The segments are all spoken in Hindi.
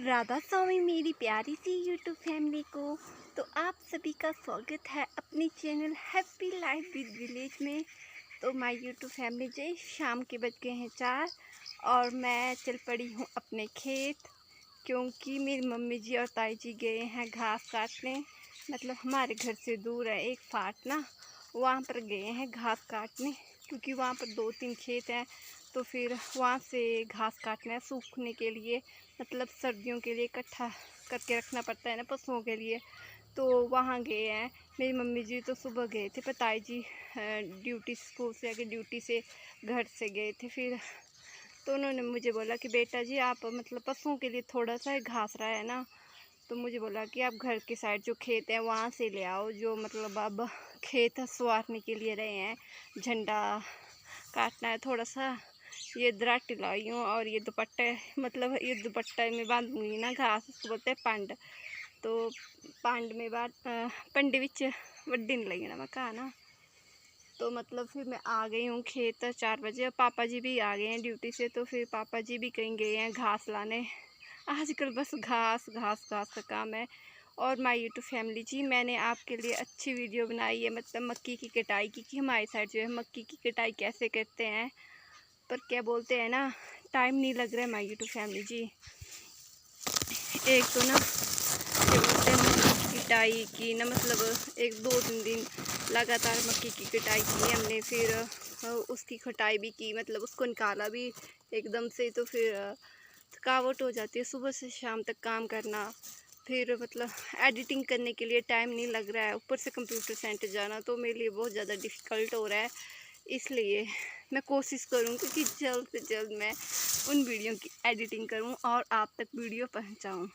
राधा स्वामी मेरी प्यारी सी यूट्यूब फैमिली को। तो आप सभी का स्वागत है अपने channel happy life with village में। तो माय यूट्यूब फैमिली जय शाम के बज गए हैं 4 और मैं चल पड़ी हूँ अपने खेत, क्योंकि मेरी मम्मी जी और ताई जी गए हैं घास काटने। मतलब हमारे घर से दूर है एक फाट ना, वहाँ पर गए हैं घास काटने, क्योंकि वहाँ पर 2-3 खेत हैं। तो फिर वहाँ से घास काटना है सूखने के लिए, मतलब सर्दियों के लिए इकट्ठा करके रखना पड़ता है ना पशुओं के लिए। तो वहाँ गए हैं। मेरी मम्मी जी तो सुबह गए थे, पर ताई जी ड्यूटी स्कूल से आके ड्यूटी से घर से गए थे। फिर तो उन्होंने मुझे बोला कि बेटा जी आप मतलब पशुओं के लिए थोड़ा सा घास रहा है ना, तो मुझे बोला कि आप घर के साइड जो खेत है वहाँ से ले आओ, जो मतलब अब खेत संवारने के लिए रहे हैं, झंडा काटना है थोड़ा सा। ये दराटी लाई हूँ और ये दुपट्टे, मतलब ये दुपट्टे में बांधूंगी ना घास, उसको बोलते हैं पंड। तो पंड में पंडे विच वड्डी नहीं लगना मैं कहा ना। तो मतलब फिर मैं आ गई हूँ खेत 4 बजे। पापा जी भी आ गए हैं ड्यूटी से, तो फिर पापा जी भी कहीं गए हैं घास लाने। आजकल बस घास घास घास का काम है। और माय यूट्यूब फैमिली जी, मैंने आपके लिए अच्छी वीडियो बनाई है, मतलब मक्की की कटाई की, कि हमारी साइड जो है मक्की की कटाई कैसे करते हैं। पर क्या बोलते हैं ना, टाइम नहीं लग रहा है माय यूट्यूब फैमिली जी। एक तो ना क्या बोलते हैं मक्की की कटाई की ना, मतलब 1-2-3 दिन लगातार मक्की की कटाई की हमने। फिर उसकी कटाई भी की, मतलब उसको निकाला भी एकदम से। तो फिर थकावट हो जाती है सुबह से शाम तक काम करना। फिर मतलब एडिटिंग करने के लिए टाइम नहीं लग रहा है, ऊपर से कंप्यूटर सेंटर जाना तो मेरे लिए बहुत ज़्यादा डिफ़िकल्ट हो रहा है। इसलिए मैं कोशिश करूँगी कि जल्द से जल्द मैं उन वीडियो की एडिटिंग करूँ और आप तक वीडियो पहुँचाऊँ।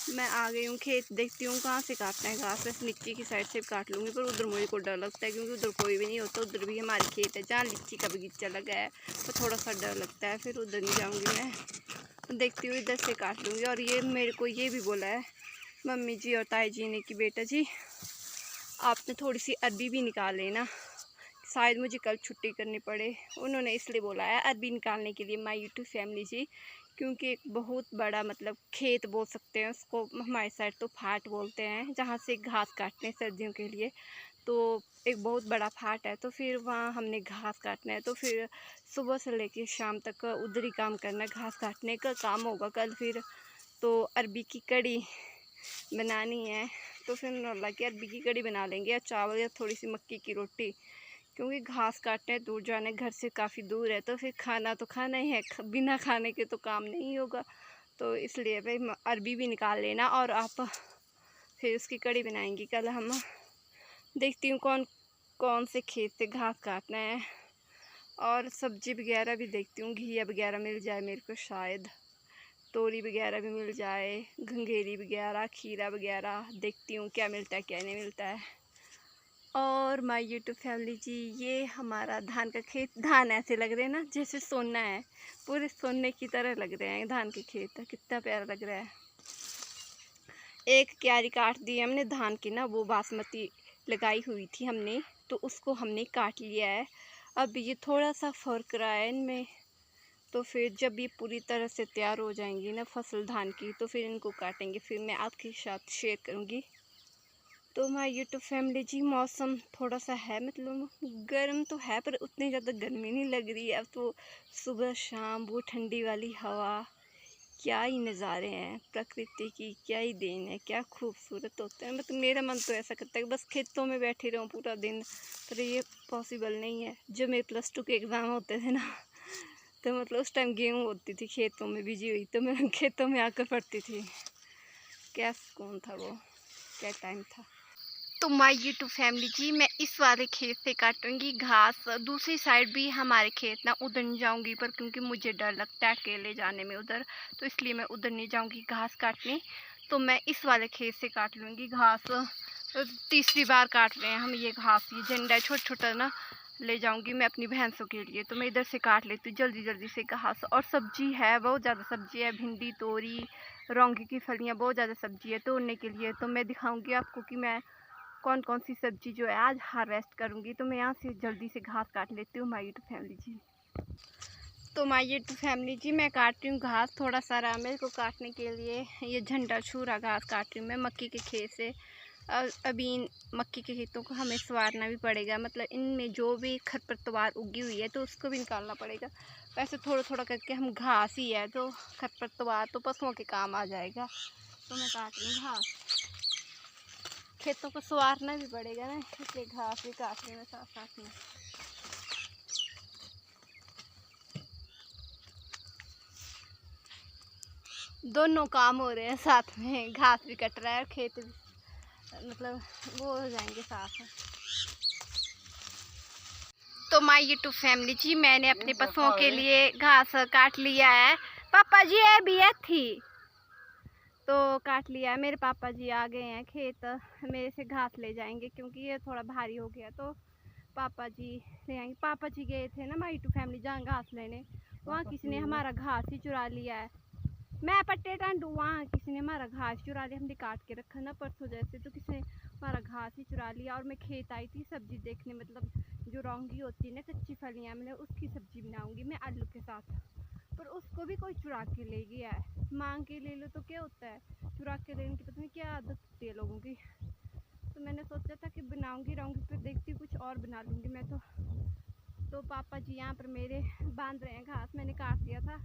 मैं आ गई हूँ खेत, देखती हूँ कहाँ से काटना है घास। वैसे नीचे की साइड से काट लूँगी, पर उधर मुझे को डर लगता है, क्योंकि उधर कोई भी नहीं होता। उधर भी हमारे खेत है जहाँ लीची का बगीचा लगा है, तो थोड़ा सा डर लगता है, फिर उधर नहीं जाऊँगी मैं। तो देखती हूँ इधर से काट लूँगी। और ये मेरे को ये भी बोला है मम्मी जी और ताई जी ने कि बेटा जी आपने थोड़ी सी अरबी भी निकाल लेना, शायद मुझे कल छुट्टी करनी पड़े। उन्होंने इसलिए बोला है अरबी निकालने के लिए माय यूट्यूब फैमिली जी, क्योंकि एक बहुत बड़ा मतलब खेत बोल सकते हैं उसको, हमारे साइड तो फाट बोलते हैं, जहाँ से घास काटते हैं सर्दियों के लिए। तो एक बहुत बड़ा फाट है, तो फिर वहाँ हमने घास काटना है। तो फिर सुबह से लेकर शाम तक उधर ही काम करना है, घास काटने का काम होगा कल। फिर तो अरबी की कड़ी बनानी है, तो फिर उन्होंने बोला कि अरबी की कड़ी बना लेंगे, या चावल या थोड़ी सी मक्की की रोटी, क्योंकि घास काटने दूर जाने, घर से काफ़ी दूर है। तो फिर खाना तो खाना ही है, बिना खाने के तो काम नहीं होगा। तो इसलिए भाई अरबी भी निकाल लेना, और आप फिर उसकी कड़ी बनाएंगी कल हम। देखती हूँ कौन कौन से खेत से घास काटना है, और सब्जी वगैरह भी देखती हूँ, घिया वगैरह मिल जाए मेरे को, शायद तोरी वगैरह भी मिल जाए, घंघेरी वगैरह, खीरा वगैरह। देखती हूँ क्या मिलता है क्या नहीं मिलता है। और माय यूट्यूब फैमिली जी, ये हमारा धान का खेत, धान ऐसे लग रहे हैं ना जैसे सोना है, पूरे सोने की तरह लग रहे हैं धान के खेत, कितना प्यारा लग रहा है। एक क्यारी काट दी हमने धान की ना, वो बासमती लगाई हुई थी हमने, तो उसको हमने काट लिया है। अब ये थोड़ा सा फर्क रहा है इनमें। तो फिर जब ये पूरी तरह से तैयार हो जाएंगी ना फसल धान की, तो फिर इनको काटेंगे, फिर मैं आपके साथ शेयर करूँगी। तो हमारी यूट्यूब फैमिली जी, मौसम थोड़ा सा है मतलब गर्म तो है, पर उतनी ज़्यादा गर्मी नहीं लग रही है। अब तो सुबह शाम वो ठंडी वाली हवा, क्या ही नज़ारे हैं प्रकृति की, क्या ही देन है, क्या खूबसूरत होते हैं। मतलब मेरा मन तो ऐसा करता है कि बस खेतों में बैठी रहूँ पूरा दिन, पर ये पॉसिबल नहीं है। जब मेरे +2 के एग्ज़ाम होते थे ना, तो मतलब उस टाइम गेहूँ होती थी खेतों में बिजी हुई, तो मैं खेतों में आकर पढ़ती थी। क्या सुकून था वो, क्या टाइम था। तो माय यूट्यूब फैमिली जी, मैं इस वाले खेत से काटूंगी घास। दूसरी साइड भी हमारे खेत ना, उधर नहीं जाऊंगी पर, क्योंकि मुझे डर लगता है अकेले जाने में उधर, तो इसलिए मैं उधर नहीं जाऊंगी घास काटने। तो मैं इस वाले खेत से काट लूँगी घास। तीसरी बार काट रहे हैं हम ये घास, ये झंडा छोटा छोटा ना ले जाऊंगी मैं अपनी भैंसों के लिए। तो मैं इधर से काट लेती हूँ जल्दी जल्दी से घास। और सब्जी है, बहुत ज़्यादा सब्जी है, भिंडी, तोरी, लौकी की फलियाँ, बहुत ज़्यादा सब्जी है तोड़ने के लिए। तो मैं दिखाऊंगी आपको कि मैं कौन कौन सी सब्जी जो है आज हार्वेस्ट करूंगी। तो मैं यहाँ से जल्दी से घास काट लेती हूँ माय यूट्यूब फैमिली जी। तो माय यूट्यूब फैमिली जी, मैं काट रही हूँ घास। थोड़ा सा रहा मेरे को काटने के लिए। ये झंडा छूरा घास काट रही हूँ मैं मक्की के खेत से। अभी इन मक्की के खेतों को हमें संवारना भी पड़ेगा, मतलब इनमें जो भी खरपतवार उगी हुई है तो उसको भी निकालना पड़ेगा। वैसे थोड़ा थोड़ा करके हम घास ही है तो खरपतवार तो पशुओं के काम आ जाएगा। तो मैं काट रही हूँ घास। खेतों को संवारना भी पड़ेगा ना, इसलिए घास भी काट रही हूँ साथ साथ में। दोनों काम हो रहे हैं साथ में, घास भी कट रहा है और खेत भी, मतलब वो हो जाएंगे साथ में। तो माय यूट्यूब फैमिली जी, मैंने अपने पशुओं के लिए घास काट लिया है। पापा जी है भी है थी तो काट लिया है। मेरे पापा जी आ गए हैं खेत, मेरे से घास ले जाएंगे क्योंकि ये थोड़ा भारी हो गया तो पापा जी ले आएंगे। पापा जी गए थे ना माय यूट्यूब फैमिली जहाँ घास लेने, वहाँ किसी ने हमारा घास ही चुरा लिया है। मैं पट्टे टांडू, वहाँ किसी ने हमारा घास चुरा लिया। हमने काट के रखा ना परसों जैसे, तो किसी ने हमारा घास ही चुरा लिया। और मैं खेत आई थी सब्जी देखने, मतलब जो रौंगी होती है ना कच्ची फलियाँ, मैंने उसकी सब्जी बनाऊंगी मैं आलू के साथ, पर उसको भी कोई चुरा के ले गया है। मांग के ले लो तो क्या होता है, चुरा के लेने की पता नहीं क्या आदत होती है लोगों की। तो मैंने सोचा था कि बनाऊंगी रौंगी, फिर देखती कुछ और बना लूँगी मैं तो पापा जी यहाँ पर मेरे बांध रहे हैं घास। मैंने काट दिया था,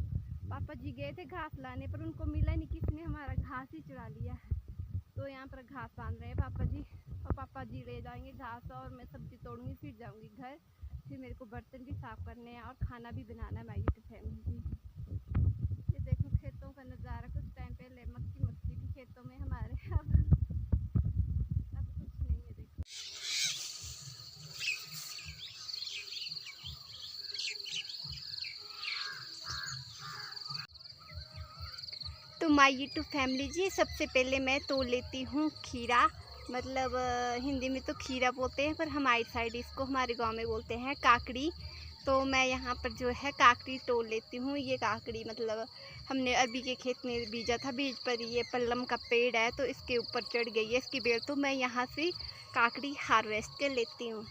पापा जी गए थे घास लाने पर उनको मिला नहीं, किसी ने हमारा घास ही चुरा लिया। तो यहाँ पर घास बांध रहे हैं पापा जी, और पापा जी ले जाएंगे घास और मैं सब्जी तोड़ूंगी, फिर जाऊंगी घर। फिर मेरे को बर्तन भी साफ करने हैं और खाना भी बनाना है माय यूट्यूब फैमिली जी। ये देखो खेतों का नज़ारा, कुछ टाइम पहले मक्की थी खेतों में हमारे, अब कुछ नहीं है। देखो तो माय यूट्यूब फैमिली जी, सबसे पहले मैं तोड़ लेती हूँ खीरा, मतलब हिंदी में तो खीरा बोलते हैं पर हमारी साइड इसको हमारे गांव में बोलते हैं काकड़ी। तो मैं यहाँ पर जो है काकड़ी तोड़ लेती हूँ। ये काकड़ी मतलब हमने अरबी के खेत में बीजा था, बीज पर ये पल्लम का पेड़ है तो इसके ऊपर चढ़ गई है इसकी बेल, तो मैं यहाँ से काकड़ी हार्वेस्ट कर लेती हूँ।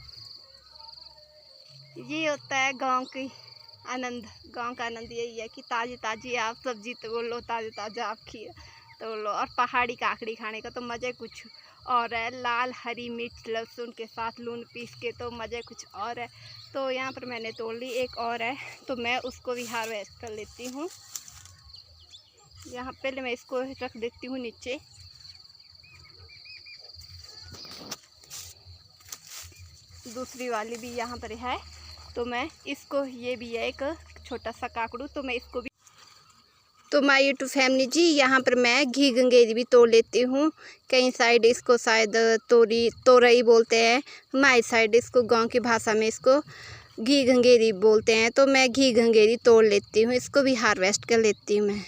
ये होता है गाँव की आनंद, गांव का आनंद यही है कि ताज़ी ताज़ी आप सब्जी तोड़ लो, ताज़ा ताज़ा आप खीर तोड़ लो। और पहाड़ी काकड़ी खाने का तो मज़ा कुछ और है, लाल हरी मिर्च लहसुन के साथ लून पीस के तो मज़ा कुछ और है। तो यहाँ पर मैंने तोड़ ली, एक और है तो मैं उसको भी हार्वेस्ट कर लेती हूँ। यहाँ पहले मैं इसको रख देती हूँ नीचे। दूसरी वाली भी यहाँ पर है तो मैं इसको, ये भी है एक छोटा सा काकड़ू, तो मैं इसको भी। तो माय यूट्यूब फैमिली जी, यहाँ पर मैं घी गंगेरी भी तोड़ लेती हूँ। कई साइड इसको शायद तोरई बोलते हैं, हमारी साइड इसको गांव की भाषा में इसको घी गंगेरी बोलते हैं। तो मैं घी गंगेरी तोड़ लेती हूँ, इसको भी हार्वेस्ट कर लेती हूँ मैं।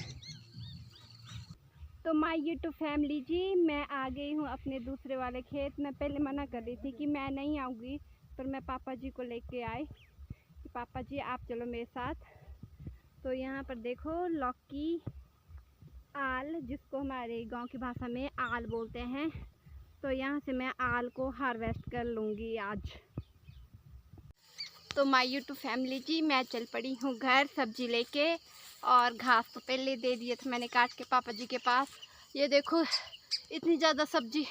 तो माय यूट्यूब फैमिली जी, मैं आ गई हूँ अपने दूसरे वाले खेत। मैं पहले मना कर रही थी कि मैं नहीं आऊँगी, पर मैं पापा जी को लेके आई कि पापा जी आप चलो मेरे साथ। तो यहाँ पर देखो लौकी आल, जिसको हमारे गांव की भाषा में आल बोलते हैं, तो यहाँ से मैं आल को हार्वेस्ट कर लूँगी आज। तो माय यूट्यूब फैमिली जी, मैं चल पड़ी हूँ घर सब्जी लेके, और घास तो पहले दे दिए थे मैंने काट के पापा जी के पास। ये देखो इतनी ज़्यादा सब्जी,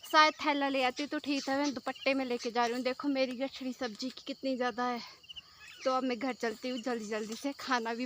शायद थैला ले आती तो ठीक था, मैं दुपट्टे में लेके जा रही हूँ। देखो मेरी गठरी सब्जी की कितनी ज़्यादा है। तो अब मैं घर चलती हूँ जल्दी जल्दी से, खाना भी